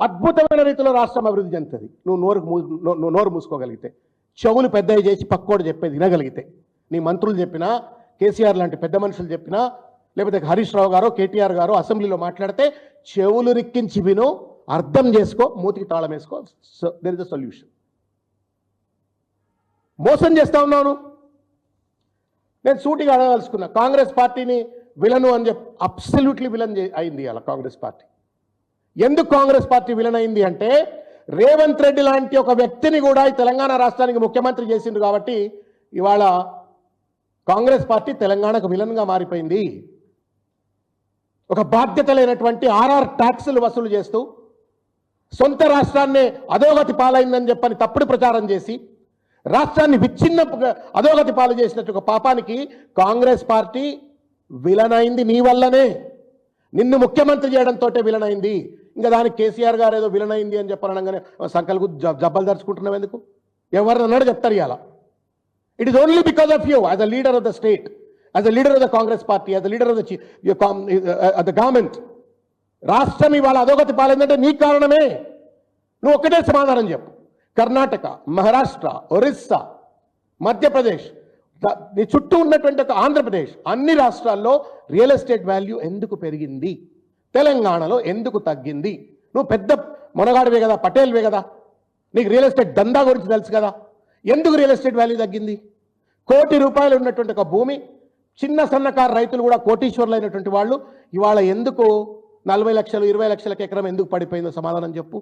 అద్భుతమైన రీతిలో రాష్ట్రం అభివృద్ధి చెందుతుంది నువ్వు నోరు మూసుకోగలిగితే, చెవులు పెద్దవి చేసి పక్కోడు చెప్పేది వినగలిగితే. నీ మంత్రులు చెప్పినా, కేసీఆర్ లాంటి పెద్ద మనుషులు చెప్పినా, లేకపోతే హరీష్ రావు గారు, కేటీఆర్ గారు అసెంబ్లీలో మాట్లాడితే చెవులు రిక్కించి విను, అర్థం చేసుకో, మూతికి తాళం వేసుకో. There is a solution. మోసం చేస్తా ఉన్నాను. నేను సూటిగా అడగదలుచుకున్నా, కాంగ్రెస్ పార్టీని విలను అని చెప్పి అబ్సల్యూట్లీ విలన్ అయింది అలా కాంగ్రెస్ పార్టీ. ఎందుకు కాంగ్రెస్ పార్టీ విలన్ అయింది అంటే, రేవంత్ రెడ్డి లాంటి ఒక వ్యక్తిని కూడా ఈ తెలంగాణ రాష్ట్రానికి ముఖ్యమంత్రి చేసిండు కాబట్టి ఇవాళ కాంగ్రెస్ పార్టీ తెలంగాణకు విలన్గా మారిపోయింది. ఒక బాధ్యత లేనటువంటి ఆర్ఆర్ ట్యాక్సులు వసూలు చేస్తూ సొంత రాష్ట్రాన్ని అధోగతి పాలైందని చెప్పని తప్పుడు ప్రచారం చేసి రాష్ట్రాన్ని విచ్ఛిన్న అధోగతి పాలు చేసినట్టు ఒక పాపానికి కాంగ్రెస్ పార్టీ విలన్ అయింది. నీ వల్లనే, నిన్ను ముఖ్యమంత్రి చేయడంతో విలన్ అయింది. ఇంకా దానికి కేసీఆర్ గారు ఏదో విలన్ అయింది అని చెప్పనగానే సంకల్కు జబ్బలు దరుచుకుంటున్నావు ఎందుకు? ఎవరినన్నాడు చెప్తారు ఇలా. It is only because of you as a leader of the state, as a leader of the Congress party, as a leader of the government. రాష్ట్రం ఇవాళ అధోగతి పాలైందంటే నీ కారణమే. నువ్వు ఒక్కటే సమాధానం చెప్పు. కర్ణాటక, మహారాష్ట్ర, ఒరిస్సా, మధ్యప్రదేశ్, నీ చుట్టూ ఉన్నటువంటి ఒక ఆంధ్రప్రదేశ్, అన్ని రాష్ట్రాల్లో రియల్ ఎస్టేట్ వాల్యూ ఎందుకు పెరిగింది? తెలంగాణలో ఎందుకు తగ్గింది? నువ్వు పెద్ద మొనగాడివే కదా, పటేల్వే కదా, నీకు రియల్ ఎస్టేట్ దందా గురించి తెలుసు కదా. ఎందుకు రియల్ ఎస్టేట్ వాల్యూ తగ్గింది? ₹1,00,00,000 ఉన్నటువంటి ఒక భూమి, చిన్న సన్నకారు రైతులు కూడా కోటీశ్వర్లు అయినటువంటి వాళ్ళు ఇవాళ ఎందుకు 40 లక్షలు 20 లక్షలకి ఎకరం ఎందుకు పడిపోయిందో సమాధానం చెప్పు.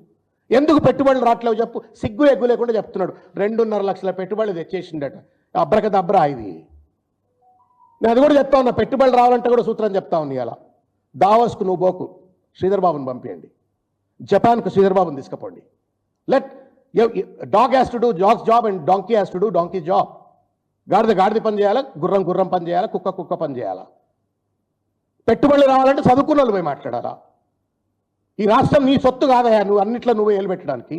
ఎందుకు పెట్టుబడులు రావట్లేవు చెప్పు. సిగ్గు ఎగ్గు లేకుండా చెప్తున్నాడు. 2.5 లక్షల పెట్టుబడులు తెచ్చేసిండట. అబ్రకదబ్రా ఇది. నేను అది కూడా చెప్తా ఉన్నా, పెట్టుబడులు రావాలంటే కూడా సూత్రం చెప్తా ఉన్నా. ఇలా దావోస్కు నువ్వు పోకు, శ్రీధర్ బాబుని పంపించండి. జపాన్కు శ్రీధర్ బాబుని తీసుకుపోండి. Let dog has to do dog's job and donkey has to do donkey job. గాడిద పని చేయాలా, గుర్రం పని చేయాలా, కుక్క పని చేయాలా. పెట్టుబడులు రావాలంటే చదువుకున్న వాళ్ళు పోయి మాట్లాడాలా. ఈ రాష్ట్రం నీ సొత్తు కాదయా, నువ్వు అన్నిట్లో నువ్వు ఏలు పెట్టడానికి.